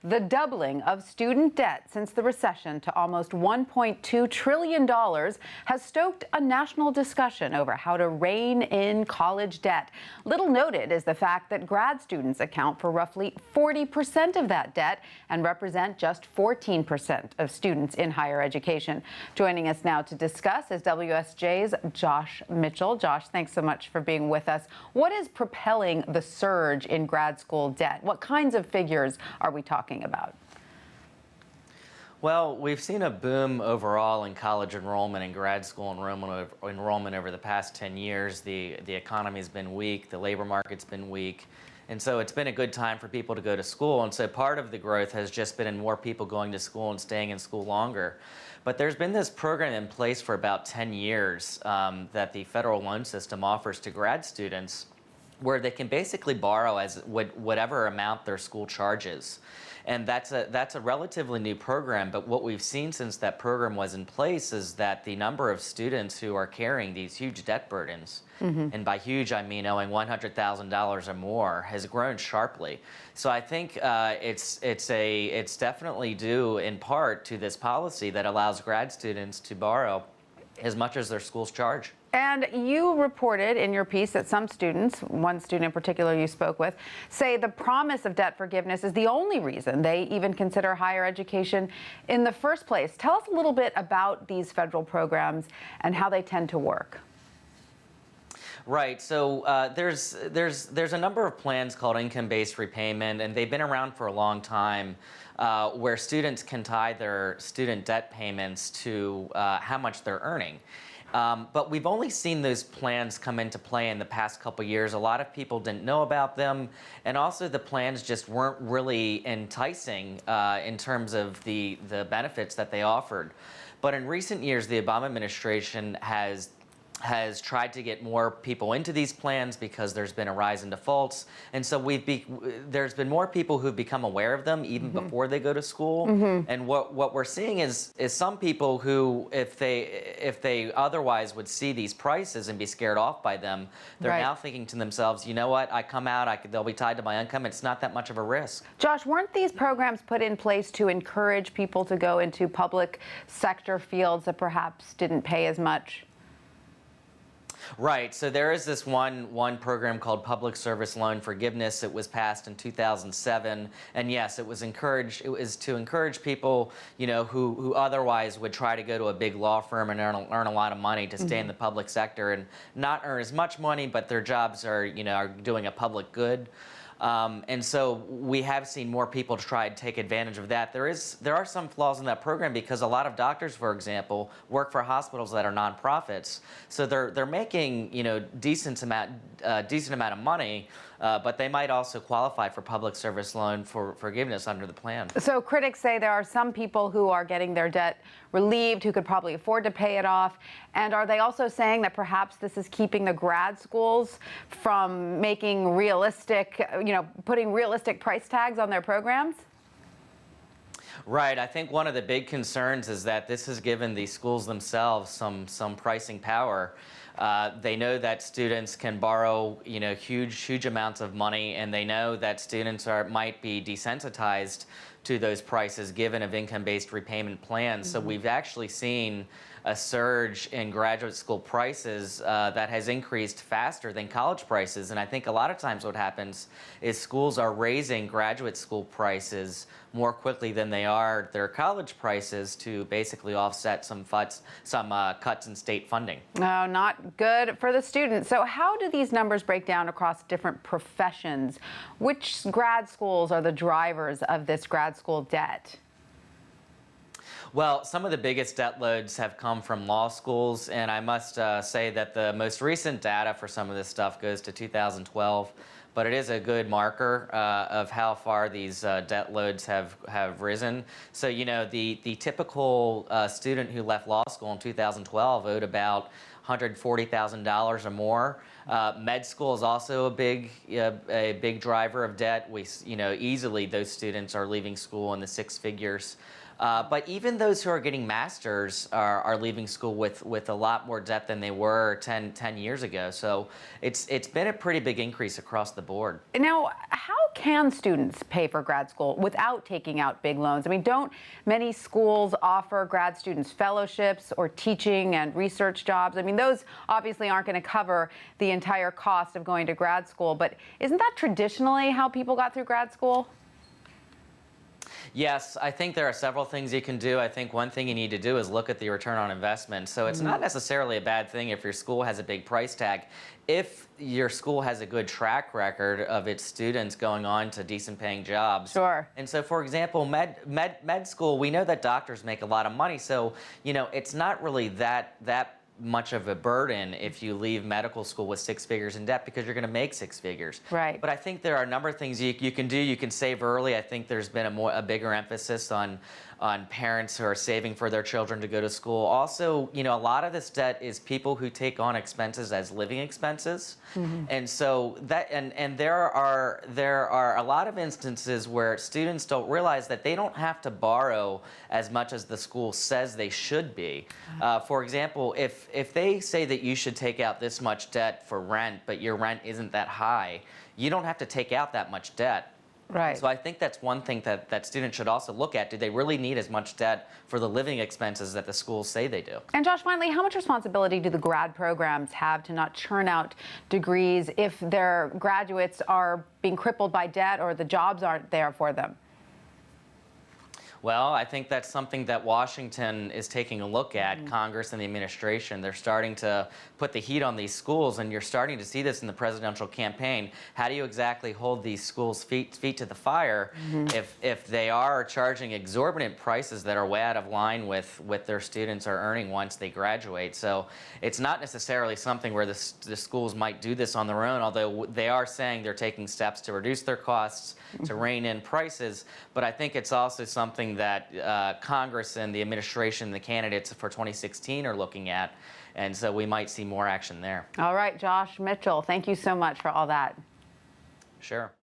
The doubling of student debt since the recession to almost $1.2 trillion has stoked a national discussion over how to rein in college debt. Little noted is the fact that grad students account for roughly 40% of that debt and represent just 14% of students in higher education. Joining us now to discuss is WSJ's Josh Mitchell. Josh, thanks so much for being with us. What is propelling the surge in grad school debt? What kinds of figures are we talking about? Well, we've seen a boom overall in college enrollment and grad school enrollment over the past 10 years. The economy's been weak, the labor market's been weak, and so it's been a good time for people to go to school. And so part of the growth has just been in more people going to school and staying in school longer. But there's been this program in place for about 10 years that the federal loan system offers to grad students, where they can basically borrow as whatever amount their school charges. And that's a relatively new program, but what we've seen since that program was in place is that the number of students who are carrying these huge debt burdens, and by huge I mean owing $100,000 or more, has grown sharply. So I think it's definitely due in part to this policy that allows grad students to borrow as much as their schools charge. And you reported in your piece that some students, one student in particular you spoke with, say the promise of debt forgiveness is the only reason they even consider higher education in the first place. Tell us a little bit about these federal programs and how they tend to work. Right. So there's a number of plans called income-based repayment, and they've been around for a long time, where students can tie their student debt payments to how much they're earning. But we've only seen those plans come into play in the past couple years. A lot of people didn't know about them, and also the plans just weren't really enticing in terms of the benefits that they offered. But in recent years, the Obama administration has tried to get more people into these plans because there's been a rise in defaults, and so there's been more people who've become aware of them even before they go to school. And what we're seeing is some people who, if they otherwise would see these prices and be scared off by them, they're now thinking to themselves, you know what, I come out, they'll be tied to my income. It's not that much of a risk. Josh, weren't these programs put in place to encourage people to go into public sector fields that perhaps didn't pay as much? Right. So there is this one program called Public Service Loan Forgiveness. It was passed in 2007, and yes, it was to encourage people, who otherwise would try to go to a big law firm and earn a lot of money to stay in the public sector and not earn as much money, but their jobs are doing a public good. And so we have seen more people try to take advantage of that. There are some flaws in that program because a lot of doctors, for example, work for hospitals that are nonprofits. So they're making decent amount of money, but they might also qualify for public service loan for forgiveness under the plan. So critics say there are some people who are getting their debt relieved who could probably afford to pay it off. And are they also saying that perhaps this is keeping the grad schools from making putting realistic price tags on their programs? Right. I think one of the big concerns is that this has given the schools themselves some pricing power. They know that students can borrow, huge amounts of money, and they know that students might be desensitized to those prices given of income-based repayment plans. So we've actually seen a surge in graduate school prices that has increased faster than college prices. And I think a lot of times what happens is schools are raising graduate school prices more quickly than they are their college prices to basically offset some cuts in state funding. No, not good for the students. So how do these numbers break down across different professions? Which grad schools are the drivers of this grad school debt? Well, some of the biggest debt loads have come from law schools, and I must say that the most recent data for some of this stuff goes to 2012, but it is a good marker of how far these debt loads have risen. So, the typical student who left law school in 2012 owed about $140,000 or more. Med school is also a big driver of debt. Easily those students are leaving school in the six figures. But even those who are getting masters are leaving school with a lot more debt than they were 10 years ago. So it's been a pretty big increase across the board. Now, how can students pay for grad school without taking out big loans? I mean, don't many schools offer grad students fellowships or teaching and research jobs? I mean, those obviously aren't going to cover the entire cost of going to grad school, but isn't that traditionally how people got through grad school? Yes, I think there are several things you can do. I think one thing you need to do is look at the return on investment. So it's not necessarily a bad thing if your school has a big price tag. If your school has a good track record of its students going on to decent paying jobs. Sure. And so, for example, med school, we know that doctors make a lot of money. So, it's not really that much of a burden if you leave medical school with six figures in debt, because you're going to make six figures. Right. But I think there are a number of things you can do. You can save early. I think there's been a bigger emphasis on parents who are saving for their children to go to school. Also, a lot of this debt is people who take on expenses as living expenses. And so there are a lot of instances where students don't realize that they don't have to borrow as much as the school says they should be. For example, if they say that you should take out this much debt for rent, but your rent isn't that high, you don't have to take out that much debt. Right. So I think that's one thing that students should also look at. Do they really need as much debt for the living expenses that the schools say they do? And Josh, finally, how much responsibility do the grad programs have to not churn out degrees if their graduates are being crippled by debt or the jobs aren't there for them? Well, I think that's something that Washington is taking a look at, Congress and the administration. They're starting to put the heat on these schools, and you're starting to see this in the presidential campaign. How do you exactly hold these schools' feet to the fire if they are charging exorbitant prices that are way out of line with what their students are earning once they graduate? So it's not necessarily something where the schools might do this on their own, although they are saying they're taking steps to reduce their costs, to rein in prices. But I think it's also something that Congress and the administration, the candidates for 2016 are looking at. And so we might see more action there. All right, Josh Mitchell, thank you so much for all that. Sure.